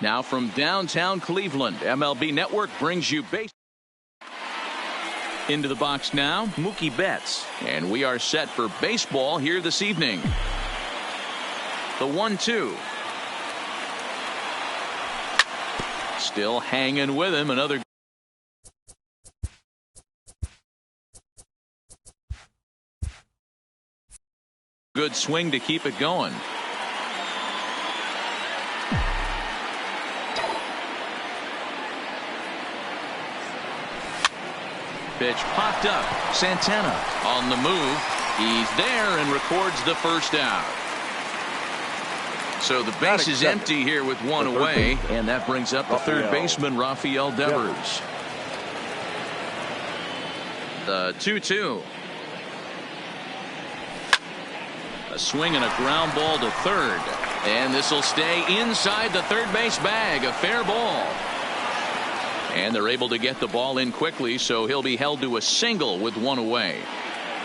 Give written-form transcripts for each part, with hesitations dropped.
Now from downtown Cleveland, MLB Network brings you baseball. Into the box now, Mookie Betts. And we are set for baseball here this evening. The 1-2. Still hanging with him. Another good swing to keep it going. Pitch popped up. Santana on the move. He's there and records the first out. So the base is empty here with one away, and that brings up the third baseman, Rafael Devers. The 2-2. A swing and a ground ball to third, and this will stay inside the third base bag. A fair ball. And they're able to get the ball in quickly, so he'll be held to a single with one away.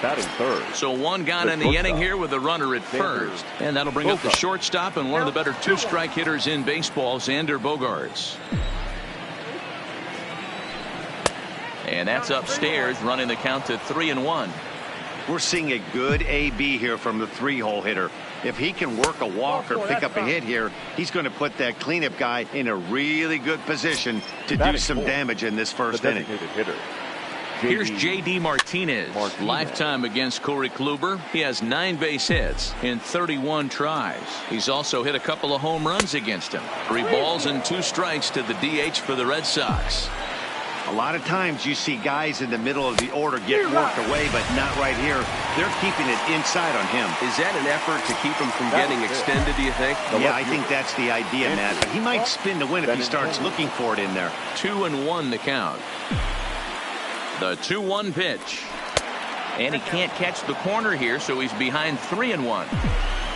Batting third. So one gone in the inning here with a runner at first. And that'll bring up the shortstop and one of the better two-strike hitters in baseball, Xander Bogaerts. And that's upstairs, running the count to 3-1. We're seeing a good AB here from the three-hole hitter. If he can work a walk or pick up a hit here, he's going to put that cleanup guy in a really good position to do some damage in this first inning. Here's J.D. Martinez. Lifetime against Corey Kluber. He has 9 base hits in 31 tries. He's also hit a couple of home runs against him. 3 balls and 2 strikes to the DH for the Red Sox. A lot of times you see guys in the middle of the order get worked away, but not right here. They're keeping it inside on him. Is that an effort to keep him from getting extended, do you think? Yeah, I think that's the idea, Matt. But he might spin to win if he starts looking for it in there. 2-1 the count. The 2-1 pitch. And he can't catch the corner here, so he's behind 3-1.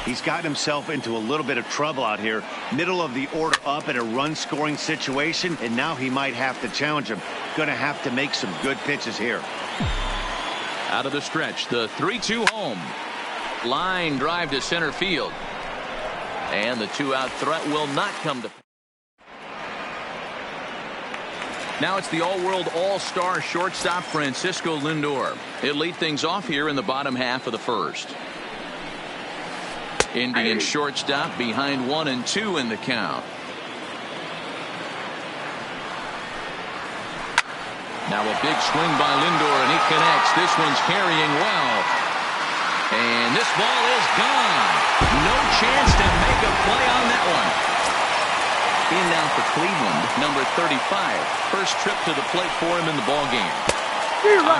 He's gotten himself into a little bit of trouble out here. Middle of the order up in a run-scoring situation, and now he might have to challenge him. Going to have to make some good pitches here. Out of the stretch, the 3-2 home. Line drive to center field. And the 2-out threat will not come to. Now it's the all-world all-star shortstop Francisco Lindor. He'll lead things off here in the bottom half of the first. Indian shortstop behind 1-2 in the count. Now a big swing by Lindor, and he connects. This one's carrying well. And this ball is gone. No chance to make a play on that one. In now for Cleveland, number 35. First trip to the plate for him in the ballgame.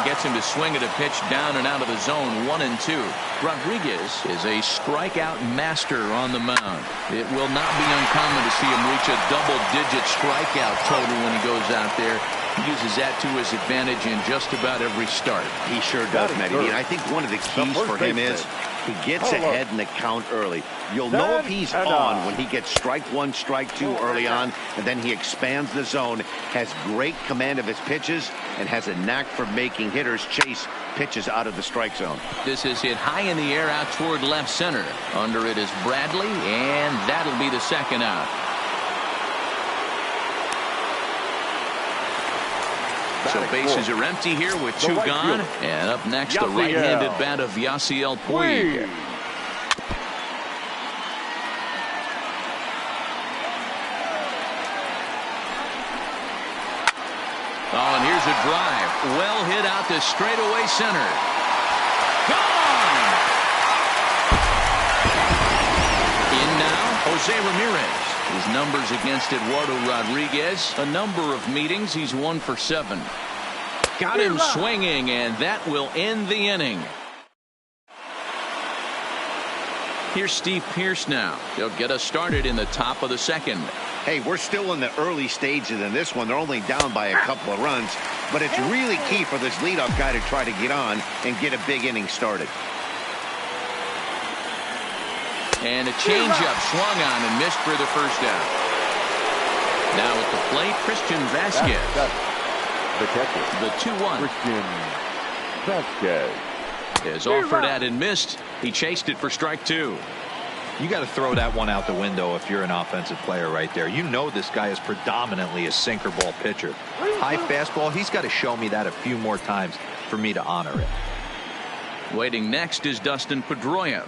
Gets him to swing at a pitch down and out of the zone. 1-2. Rodriguez is a strikeout master on the mound. It will not be uncommon to see him reach a double-digit strikeout total when he goes out there. He uses that to his advantage in just about every start. He sure does, Matty. And I think one of the keys for him is he gets ahead in the count early. You'll know if he's on when he gets strike 1, strike 2 early on, and then he expands the zone, has great command of his pitches, and has a knack for making hitters chase pitches out of the strike zone. This is hit high in the air out toward left center. Under it is Bradley, and that'll be the second out. So bases are empty here with 2 gone. And up next, the right-handed bat of Yasiel Puig. Oh, and here's a drive. Well hit out to straightaway center. Gone! In now, Jose Ramirez. His numbers against Eduardo Rodriguez, a number of meetings. He's 1 for 7. Got him swinging, and that will end the inning. Here's Steve Pearce now. He'll get us started in the top of the second. Hey, we're still in the early stages in this one. They're only down by a couple of runs, but it's really key for this leadoff guy to try to get on and get a big inning started. And a changeup swung on and missed for the first out. Now at the plate, Christian Vasquez. The catcher. The 2-1. Christian Vasquez is offered at and missed. He chased it for strike 2. You got to throw that one out the window if you're an offensive player right there. You know this guy is predominantly a sinker ball pitcher. High fastball, he's got to show me that a few more times for me to honor it. Waiting next is Dustin Pedroia.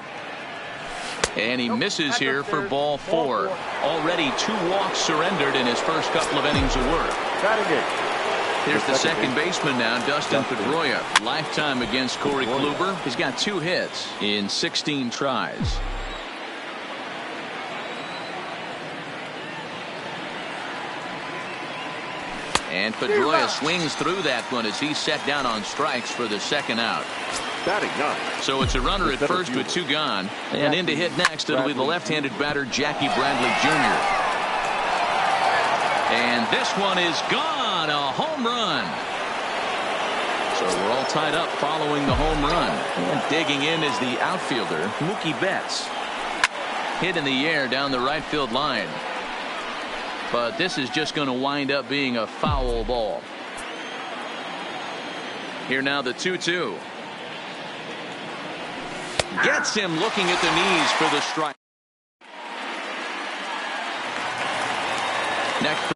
And he misses here for ball 4. Already 2 walks surrendered in his first couple of innings of work. Here's the second baseman now, Dustin Pedroia. Lifetime against Corey Kluber. He's got 2 hits in 16 tries. And Pedroia swings through that one as he's set down on strikes for the second out. So it's a runner at first with 2 gone. And in to hit next, it'll be the left-handed batter, Jackie Bradley Jr. And this one is gone. A home run. So we're all tied up following the home run. And digging in is the outfielder, Mookie Betts. Hit in the air down the right field line. But this is just going to wind up being a foul ball. Here now the 2-2. Gets him looking at the knees for the strike. Next.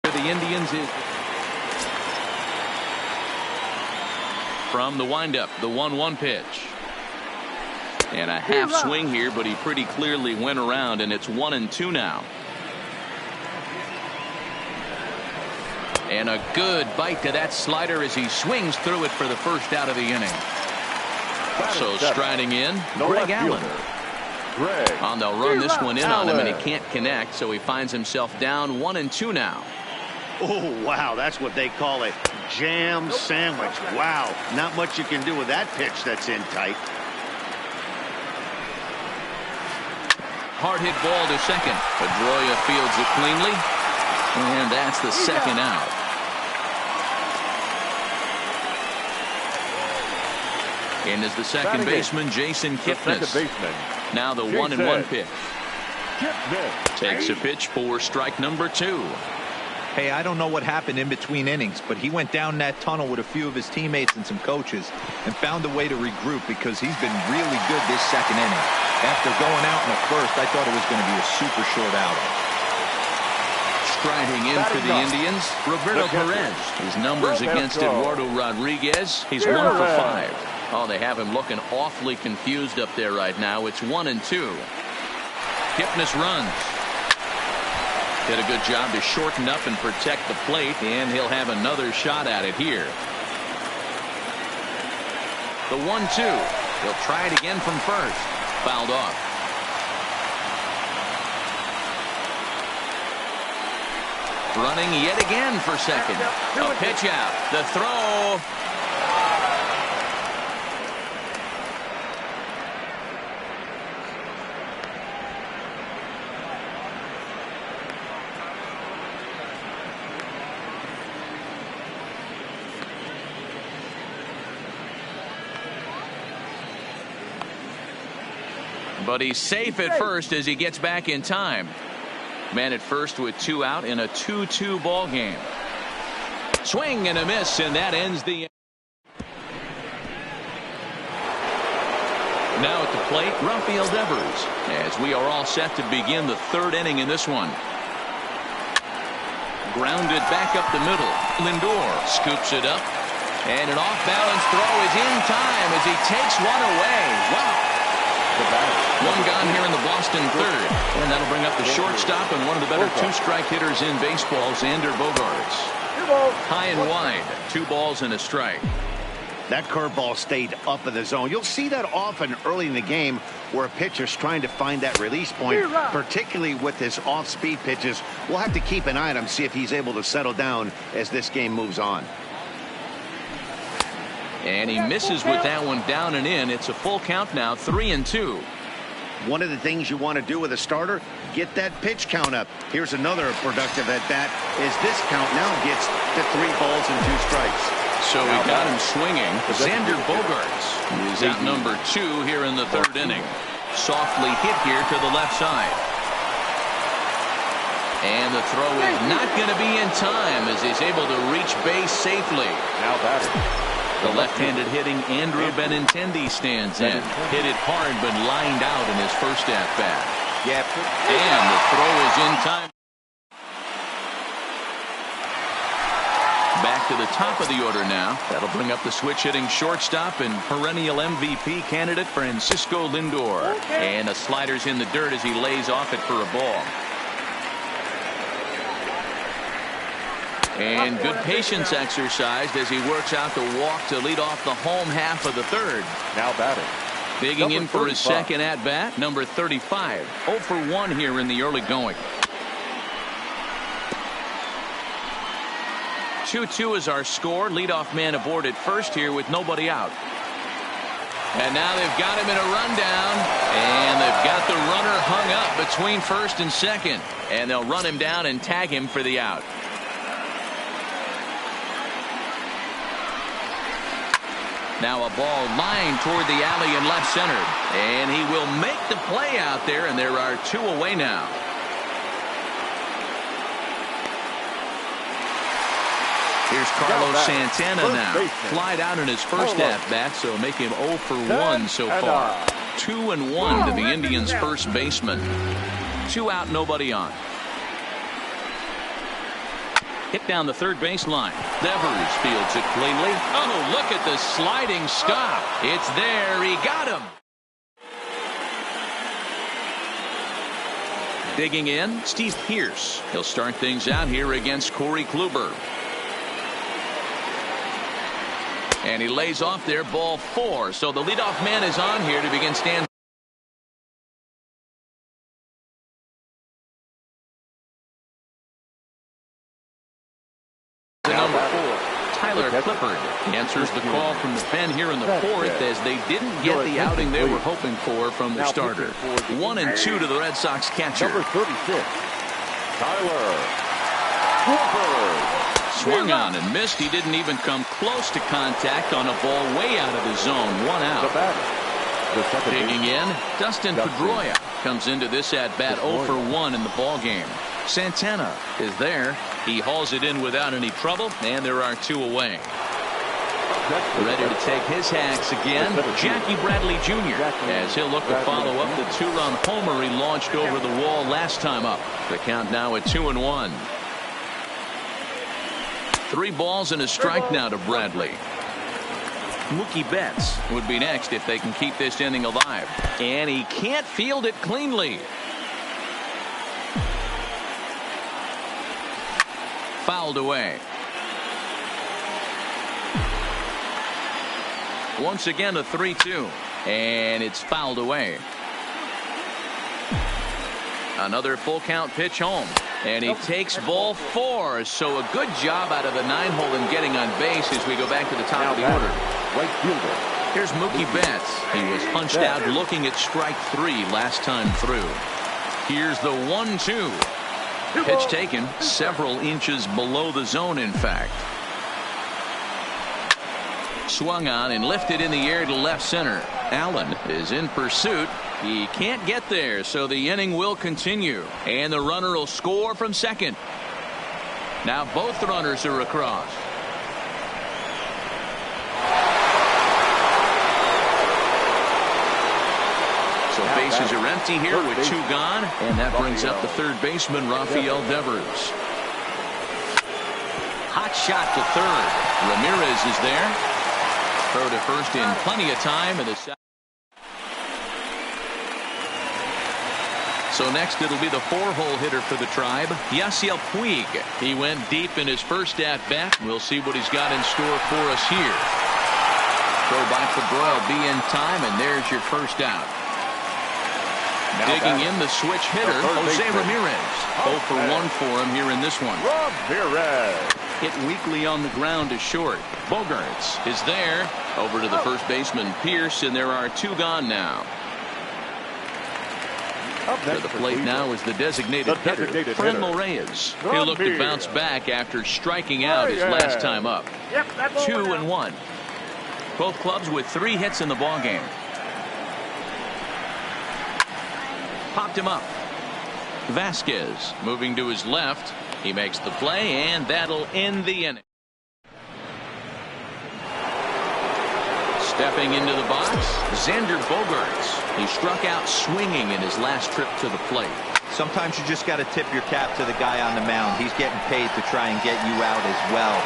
The Indians is from the windup, the 1-1 pitch. And a half swing here, but he pretty clearly went around, and it's 1-2 now. And a good bite to that slider as he swings through it for the first out of the inning. So striding in, Greg Allen. Oh, they'll run this one in on him, and he can't connect, so he finds himself down 1-2 now. Oh, wow, that's what they call a jam sandwich. Wow, not much you can do with that pitch that's in tight. Hard hit ball to second. Pedroia fields it cleanly, and that's the second out. And is the second baseman, Jason Kipnis. Now the 1-1 pitch. Takes a pitch for strike number 2. Hey, I don't know what happened in between innings, but he went down that tunnel with a few of his teammates and some coaches and found a way to regroup because he's been really good this second inning. After going out in the first, I thought it was going to be a super short outing. Striding in for the Indians, Roberto Perez. His numbers against Eduardo Rodriguez. He's 1 for 5. Oh, they have him looking awfully confused up there right now. It's 1-2. Kipnis runs. Did a good job to shorten up and protect the plate, and he'll have another shot at it here. The 1-2. He'll try it again from first. Fouled off. Running yet again for second. A pitch out. The throw. But he's safe at first as he gets back in time. Man at first with 2 out in a 2-2 ball game. Swing and a miss, and that ends the. Now at the plate, Rafael Devers, as we are all set to begin the 3rd inning in this one. Grounded back up the middle. Lindor scoops it up, and an off-balance throw is in time as he takes one away. Wow. One gone here in the Boston 3rd, and that'll bring up the shortstop and one of the better 2-strike hitters in baseball, Xander Bogaerts. High and wide, 2 balls and a strike. That curveball stayed up in the zone. You'll see that often early in the game where a pitcher's trying to find that release point, particularly with his off-speed pitches. We'll have to keep an eye on him, see if he's able to settle down as this game moves on. And he misses with that one down and in. It's a full count now, 3-2. One of the things you want to do with a starter, get that pitch count up. Here's another productive at-bat as this count now gets to 3 balls and 2 strikes. So we got him swinging. Xander Bogaerts is out number 2 here in the 3rd inning. Softly hit here to the left side. And the throw is not going to be in time as he's able to reach base safely. Now batting. The left-handed hitting Andrew Benintendi stands in. Hit it hard but lined out in his first at-bat. Yeah. And the throw is in time. Back to the top of the order now. That'll bring up the switch-hitting shortstop and perennial MVP candidate Francisco Lindor. And the slider's in the dirt as he lays off it for a ball. And good patience exercised as he works out the walk to lead off the home half of the 3rd. Now batting. Digging in for his second at-bat, number 35. 0 for 1 here in the early going. 2-2 is our score. Leadoff man aboard at first here with nobody out. And now they've got him in a rundown. And they've got the runner hung up between first and second. And they'll run him down and tag him for the out. Now a ball lined toward the alley in left center. And he will make the play out there, and there are 2 away now. Here's Carlos Santana now. Flied out in his first at-bat, so make him 0 for 1 so far. 2-1 to the Indians' first baseman. 2 out, nobody on. Hit down the third baseline. Devers fields it cleanly. Oh, look at the sliding stop. It's there. He got him. Digging in, Steve Pearce. He'll start things out here against Corey Kluber. And he lays off there, ball 4. So the leadoff man is on here to begin stand. Number 4, Tyler Clippard answers the call from the pen here in the 4th as they didn't get the outing they were hoping for from the starter. 1-2 to the Red Sox catcher. Number 36, Tyler Clippard. Swung on and missed. He didn't even come close to contact on a ball way out of the zone. 1 out. Digging in, Dustin Pedroia comes into this at-bat 0 for 1 in the ball game. Santana is there. He hauls it in without any trouble, and there are 2 away. Ready to take his hacks again, Jackie Bradley Jr. as he'll look to follow up the 2-run homer he launched over the wall last time up. The count now at 2-1. 3 balls and a strike now to Bradley. Mookie Betts would be next if they can keep this inning alive. And he can't field it cleanly. Fouled away. Once again a 3-2. And it's fouled away. Another full count pitch home. And he takes ball 4. So a good job out of the 9-hole in getting on base as we go back to the top of the order. Right fielder. Here's Mookie Betts. He was punched out looking at strike 3 last time through. Here's the 1-2. Pitch taken several inches below the zone, in fact. Swung on and lifted in the air to left center. Allen is in pursuit. He can't get there, so the inning will continue. And the runner will score from second. Now both runners are across. So bases are empty here with 2 gone. And that brings up the third baseman, Rafael Devers. Hot shot to third. Ramirez is there. Throw to first in plenty of time. And the So next it'll be the 4-hole hitter for the Tribe, Yasiel Puig. He went deep in his first at-bat. We'll see what he's got in store for us here. Throw by Cabral will be in time, and there's your first out. Now digging in the switch hitter, Jose Ramirez. 0 for 1 for him here in this one. Ramirez. Hit weakly on the ground to short. Bogaerts is there. Over to the first baseman, Pearce, and there are 2 gone now. To the plate now is the designated hitter, Franmil Reyes. He looked to bounce back after striking out his last time up. 2-1. Both clubs with 3 hits in the ballgame. Popped him up. Vasquez moving to his left. He makes the play, and that'll end the inning. Stepping into the box, Xander Bogaerts. He struck out swinging in his last trip to the plate. Sometimes you just got to tip your cap to the guy on the mound. He's getting paid to try and get you out as well.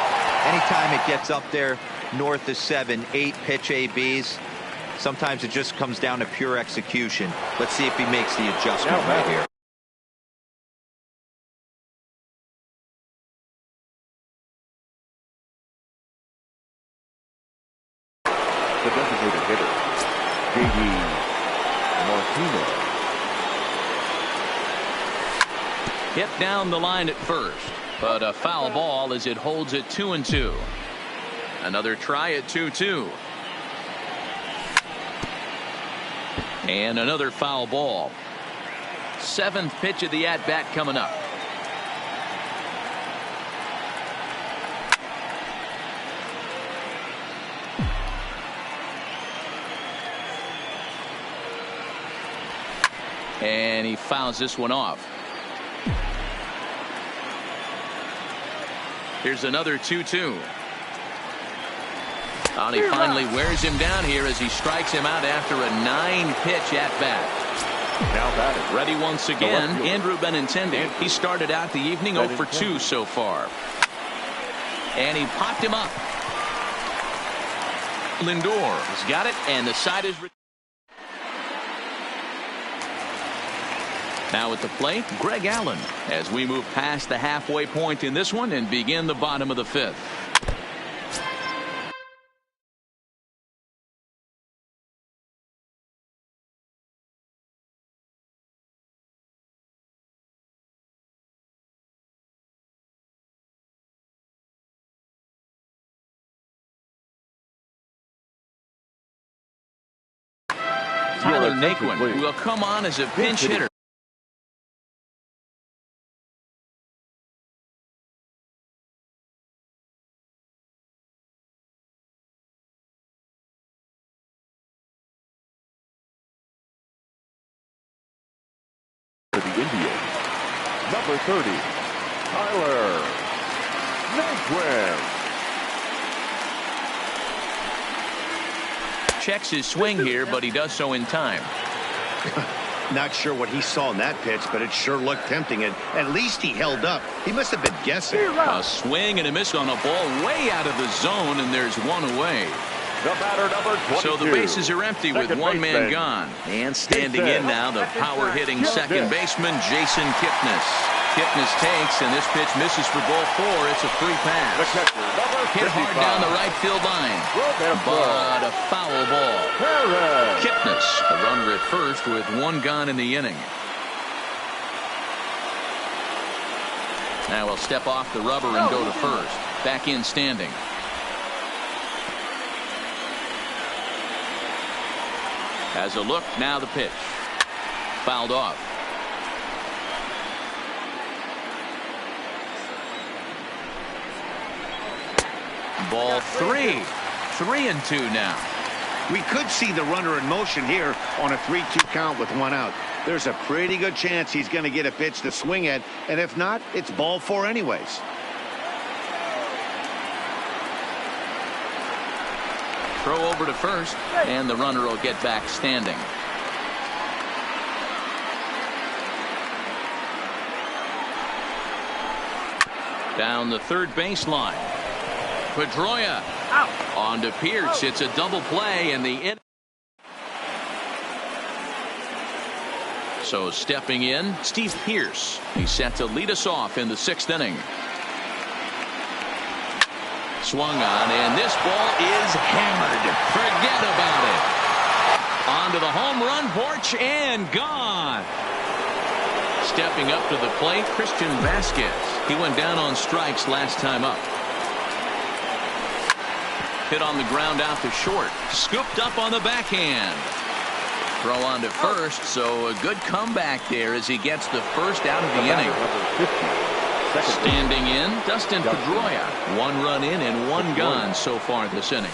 Anytime it gets up there north of 7, 8 pitch ABs, sometimes it just comes down to pure execution. Let's see if he makes the adjustment right here. The designated hitter, J.D. Martinez. Hit down the line at first, but a foul ball as it holds it 2-2. Another try at 2-2. And another foul ball. 7th pitch of the at-bat coming up. And he fouls this one off. Here's another 2-2. And he finally wears him down here as he strikes him out after a 9-pitch at-bat. Now batting. Ready once again, Andrew Benintendi. He started out the evening 0 for 2 so far. And he popped him up. Lindor has got it, and the side is... Now at the plate, Greg Allen, as we move past the halfway point in this one and begin the bottom of the 5th. Tyler Naquin will come on as a pinch hitter. For the Indians, number 30, Tyler Naquin. Checks his swing here, but he does so in time. Not sure what he saw in that pitch, but it sure looked tempting, and at least he held up. He must have been guessing. A swing and a miss on a ball way out of the zone, and there's one away. The batter, number 22. So the bases are empty with one man gone. And standing in now, the power-hitting second baseman, Jason Kipnis. Kipnis takes, and this pitch misses for ball 4. It's a free pass. Hit hard down the right field line. But a foul ball. Kipnis, a runner at first with one gone in the inning. Now he'll step off the rubber and go to first. Back in standing. Has a look, now the pitch. Fouled off. Ball 3. 3-2 now. We could see the runner in motion here on a 3-2 count with one out. There's a pretty good chance he's going to get a pitch to swing at, and if not, it's ball 4 anyways. Throw over to first, and the runner will get back standing. Down the third baseline. Pedroia on to Pierce. It's a double play, and the inning. So stepping in, Steve Pierce. He's set to lead us off in the 6th inning. Swung on, and this ball is hammered. Forget about it. Onto the home run porch and gone. Stepping up to the plate, Christian Vasquez. He went down on strikes last time up. Hit on the ground out to short. Scooped up on the backhand. throw on to first, so a good comeback there as he gets the first out of the inning. Standing in, Dustin Pedroia. 1 run in and 1 gone so far this inning.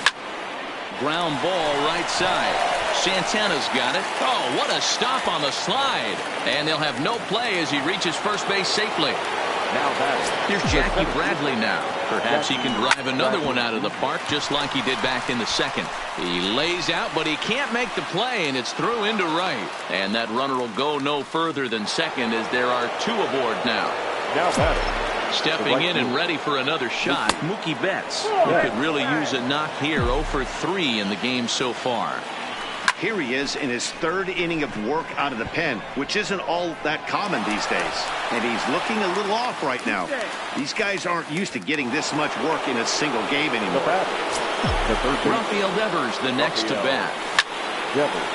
Ground ball right side. Santana's got it. Oh, what a stop on the slide. And they'll have no play as he reaches first base safely. Here's Jackie Bradley now. Perhaps he can drive another one out of the park just like he did back in the second. He lays out, but he can't make the play, and it's through into right. And that runner will go no further than second as there are 2 aboard now. Stepping in and ready for another shot, Mookie Betts, who could really use a knock here. 0 for 3 in the game so far. Here he is in his 3rd inning of work out of the pen, which isn't all that common these days. And he's looking a little off right now. These guys aren't used to getting this much work in a single game anymore. Rafael Devers, the next to bat.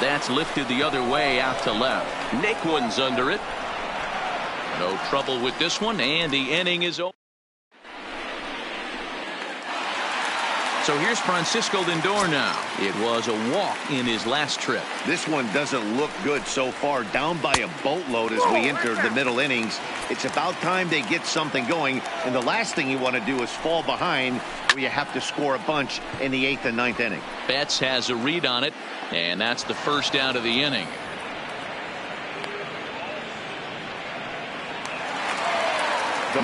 That's lifted the other way out to left. Naquin's under it. No trouble with this one, and the inning is over. So here's Francisco Lindor now. It was a walk in his last trip. This one doesn't look good so far. Down by a boatload as we enter the middle innings. It's about time they get something going. And the last thing you want to do is fall behind where you have to score a bunch in the 8th and 9th inning. Betts has a read on it, and that's the first out of the inning.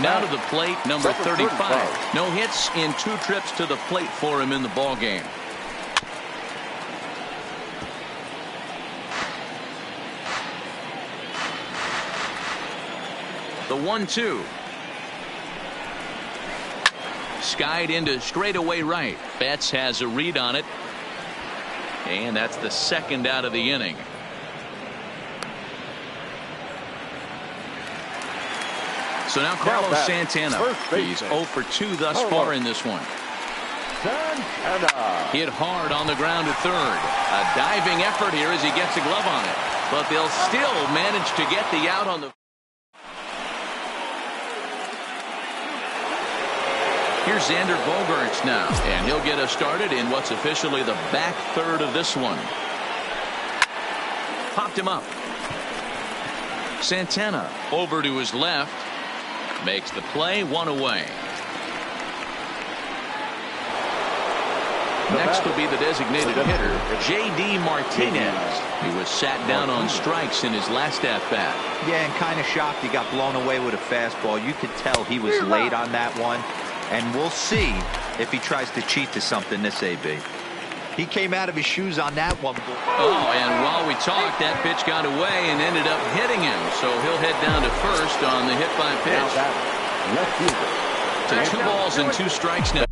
Now to the plate, number 35. No hits in 2 trips to the plate for him in the ball game. The 1-2. Skied into straightaway right. Betts has a read on it. And that's the second out of the inning. So now Carlos Santana. He's 0 for 2 thus far in this one. Hit hard on the ground to third. A diving effort here as he gets a glove on it. But they'll still manage to get the out on the. Here's Xander Bogaerts now. And he'll get us started in what's officially the back third of this one. Popped him up. Santana over to his left. Makes the play, 1 away. Next will be the designated hitter, J.D. Martinez. He was sat down on strikes in his last at-bat. Yeah, and kind of shocked he got blown away with a fastball. You could tell he was late on that one. And we'll see if he tries to cheat to something this AB. He came out of his shoes on that one. Oh, and while we talked, that pitch got away and ended up hitting him. So he'll head down to first on the hit by pitch. To 2 balls and 2 strikes now.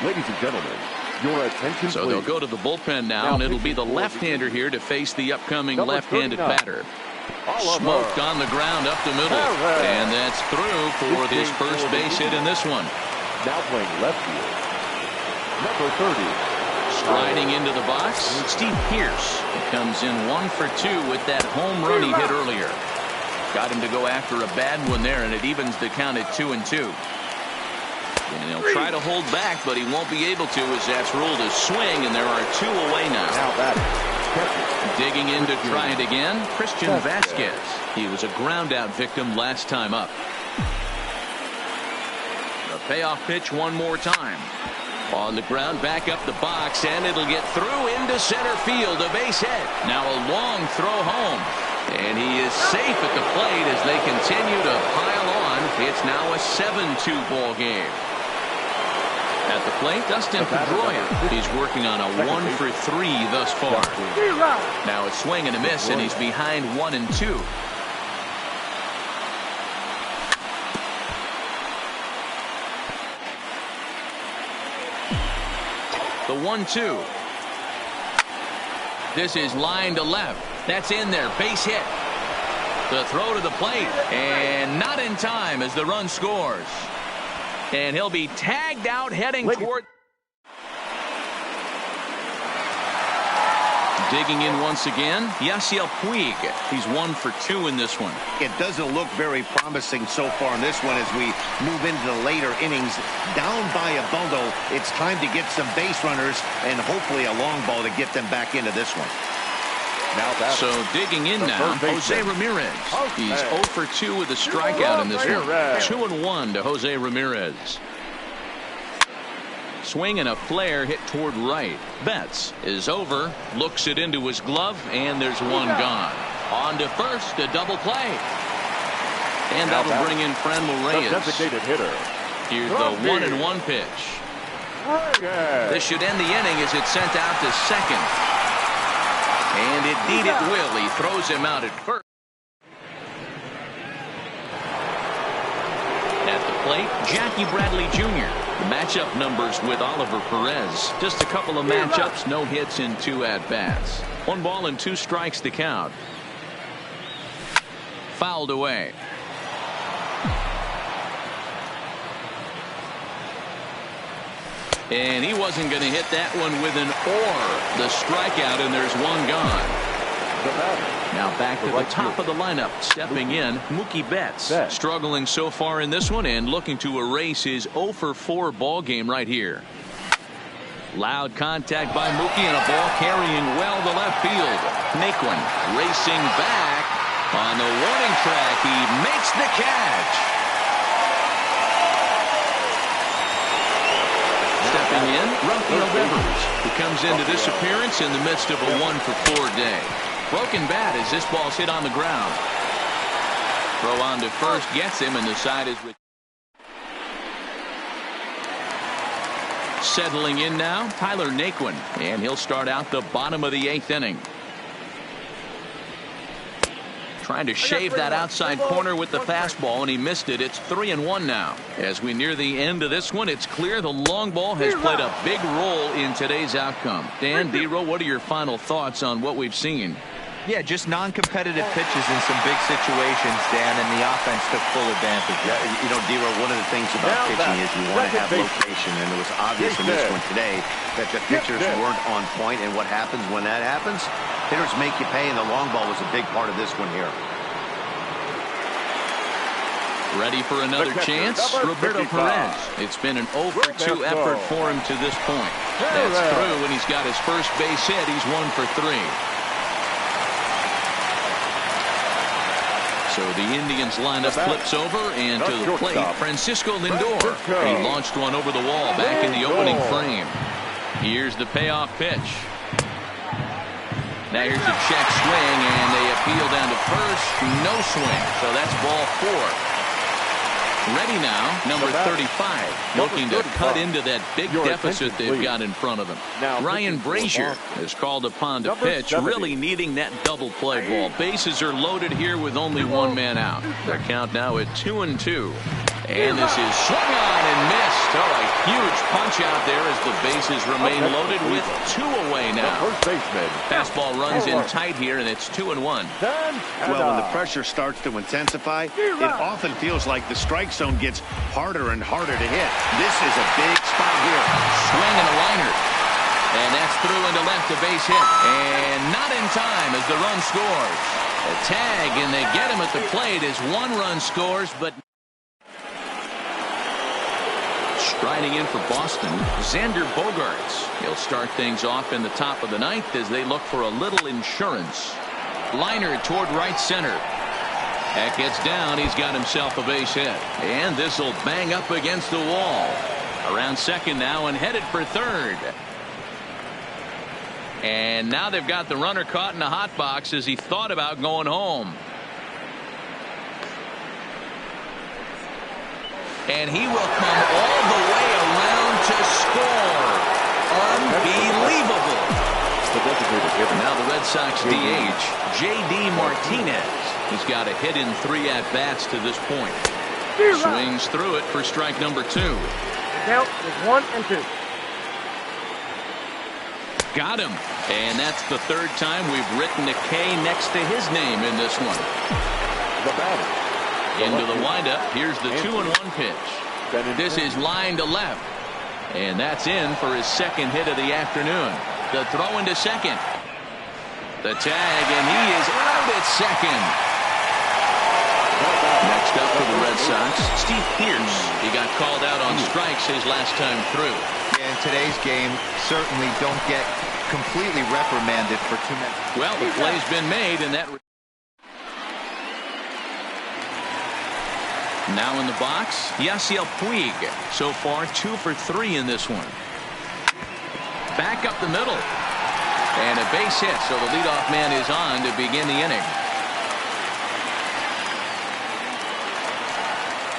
Ladies and gentlemen, your attention, so they'll go to the bullpen now, and it'll be the left-hander here to face the upcoming left-handed batter. Smoked on the ground up the middle, and that's through for his first base hit in this one. Now playing left field, number 30. Striding into the box, Steve Pearce. He comes in 1 for 2 with that home run he hit earlier. Got him to go after a bad one there, and it evens the count at 2-2. And he'll try to hold back, but he won't be able to as that's ruled a swing, and there are 2 away now. Digging in to try it again, Christian Vasquez. He was a ground-out victim last time up. The payoff pitch one more time. On the ground, back up the box, and it'll get through into center field. A base hit. Now a long throw home. And he is safe at the plate as they continue to pile on. It's now a 7-2 ball game. At the plate, Dustin Pedroia. He's working on a 1 for 3 thus far. Now a swing and a miss, and he's behind 1-2. The 1-2. This is line to left. That's in there. Base hit. The throw to the plate. And not in time as the run scores. And he'll be tagged out heading toward. Digging in once again, Yasiel Puig. He's 1 for 2 in this one. It doesn't look very promising so far in this one as we move into the later innings. Down by a bundle, it's time to get some base runners and hopefully a long ball to get them back into this one. So digging in now, Jose Ramirez. He's 0 for 2 with a strikeout in this one. 2-1 to Jose Ramirez. Swing and a flare hit toward right. Betts is over, looks it into his glove, and there's one gone. On to first, a double play. And that'll bring in Franmil Reyes. Designated hitter. Here's the 1-1 pitch. This should end the inning as it's sent out to second. And indeed it will. He throws him out at first. At the plate, Jackie Bradley Jr. The matchup numbers with Oliver Perez. Just a couple of matchups, no hits in 2 at-bats. 1 ball and 2 strikes to count. Fouled away. And he wasn't going to hit that one with an or. The strikeout, and there's one gone. Now back to the top of the lineup. Stepping in, Mookie Betts. Struggling so far in this one and looking to erase his 0 for 4 ball game right here. Loud contact by Mookie and a ball carrying well to left field. Naquin racing back on the warning track. He makes the catch. Stepping in, Rafael Devers, who comes into this appearance in the midst of a 1 for 4 day. Broken bat as this ball's hit on the ground. Throw on to first gets him, and the side is settling in now, Tyler Naquin, and he'll start out the bottom of the 8th inning. Trying to shave that outside corner with the fastball, and he missed it. It's 3-1 now. As we near the end of this one, it's clear the long ball has played a big role in today's outcome. Dan, D-Row, what are your final thoughts on what we've seen? Yeah, just non-competitive pitches in some big situations, Dan, and the offense took full advantage. Yeah, you know, D-Row, one of the things about pitching is you want to have location, and it was obvious in this one today that the pitchers weren't on point, and what happens when that happens? Hitters make you pay, and the long ball was a big part of this one here. Ready for another chance? Roberto Perez. It's been an 0 for 2 effort for him to this point. That's through, and he's got his first base hit. He's 1 for 3. So the Indians lineup flips over, and to the plate, Francisco Lindor. He launched one over the wall back in the opening frame. Here's the payoff pitch. Now here's a check swing, and they appeal down to first. No swing, so that's ball 4. Ready now, number 35, looking to cut into that big deficit they've got in front of them. Ryan Brazier is called upon to pitch, really needing that double play ball. Bases are loaded here with only 1 man out. Their count now at 2-2. And this is swung on and missed. Oh, a huge punch out there as the bases remain loaded with 2 away now. Fastball runs in tight here, and it's 2-1. Well, when the pressure starts to intensify, it often feels like the strike zone gets harder and harder to hit. This is a big spot here. Swing and a liner. And that's through into left, a base hit. And not in time as the run scores. A tag, and they get him at the plate as 1 run scores, but riding in for Boston, Xander Bogaerts. He'll start things off in the top of the 9th as they look for a little insurance. Liner toward right center. That gets down. He's got himself a base hit. And this will bang up against the wall. Around second now and headed for third. And now they've got the runner caught in the hot box as he thought about going home. And he will come all the way around to score. Unbelievable. Now the Red Sox DH, J.D. Martinez. He's got a hit in 3 at-bats to this point. Swings through it for strike number 2. Count is 1 and 2. Got him. And that's the 3rd time we've written a K next to his name in this one. The batter. Into the windup. Here's the 2-1 pitch. This is line to left. And that's in for his 2nd hit of the afternoon. The throw into second. The tag, and he is out at second. Next up for the Red Sox, Steve Pearce. He got called out on strikes his last time through. Yeah, in today's game, certainly don't get completely reprimanded for too many. Well, the play's been made, and that... Now in the box, Yasiel Puig. So far, 2 for 3 in this one. Back up the middle. And a base hit, so the leadoff man is on to begin the inning.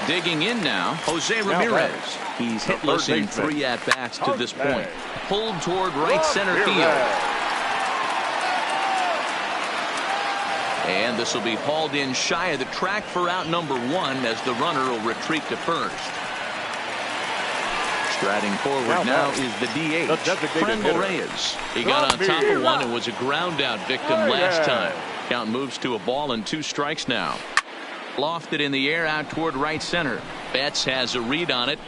Digging in now, Jose Ramirez. He's hitless in 3 at-bats to this point. Pulled toward right center field. And this will be hauled in shy of the track for out number 1 as the runner will retreat to first. Striding forward now is the DH, Franmil Reyes. He got on top of one and was a ground-out victim last time. Count moves to a ball and 2 strikes now. Lofted in the air out toward right center. Betts has a read on it.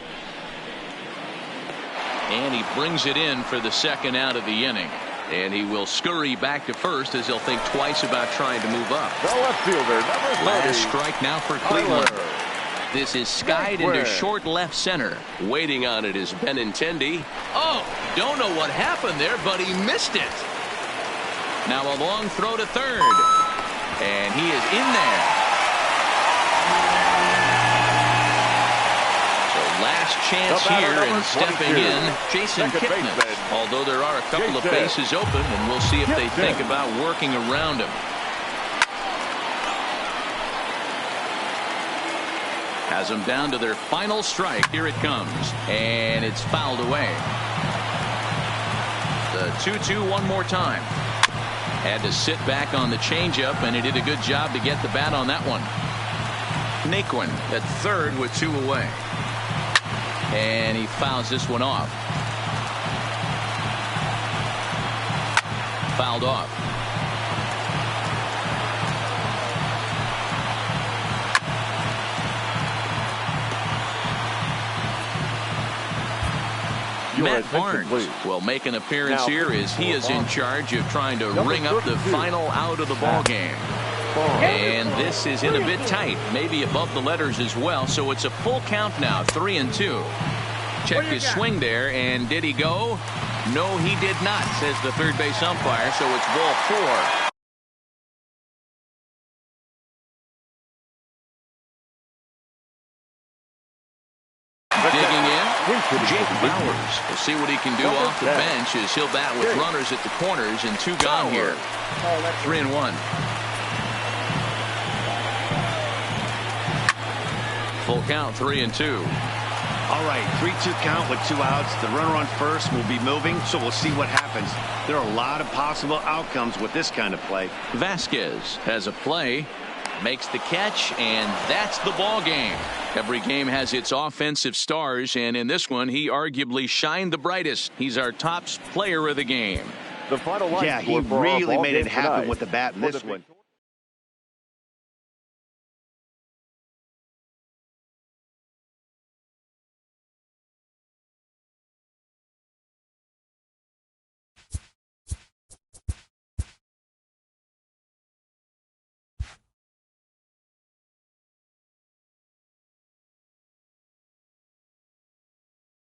And he brings it in for the second out of the inning. And he will scurry back to first as he'll think twice about trying to move up. The left fielder, number 30. Last strike now for Cleveland. This is skied into short left center. Waiting on it is Benintendi. Oh, don't know what happened there, but he missed it. Now a long throw to third. And he is in there. So last chance here and stepping in, Jason Kipnis. Although there are a couple of bases open, and we'll see if they think about working around him. Has them down to their final strike. Here it comes. And it's fouled away. The 2-2 one more time. Had to sit back on the changeup, and he did a good job to get the bat on that one. Naquin at third with 2 away. And he fouls this one off. Fouled off. Matt Barnes will make an appearance here as he is in charge of trying to ring up the final out of the ball game. And this is in a bit tight, maybe above the letters as well, so it's a full count now, 3-2. Check his swing there, and did he go? No, he did not, says the third base umpire, so it's ball 4. Digging in, Jake Bowers. We'll see what he can do off the bench as he'll bat with runners at the corners and 2 gone here. 3-1. Full count, 3-2. All right, 3-2 count with 2 outs. The runner on first will be moving, so we'll see what happens. There are a lot of possible outcomes with this kind of play. Vasquez has a play. Makes the catch, and that's the ball game. Every game has its offensive stars, and in this one, he arguably shined the brightest. He's our top player of the game. The final line yeah, he really made it happen with the bat in this one.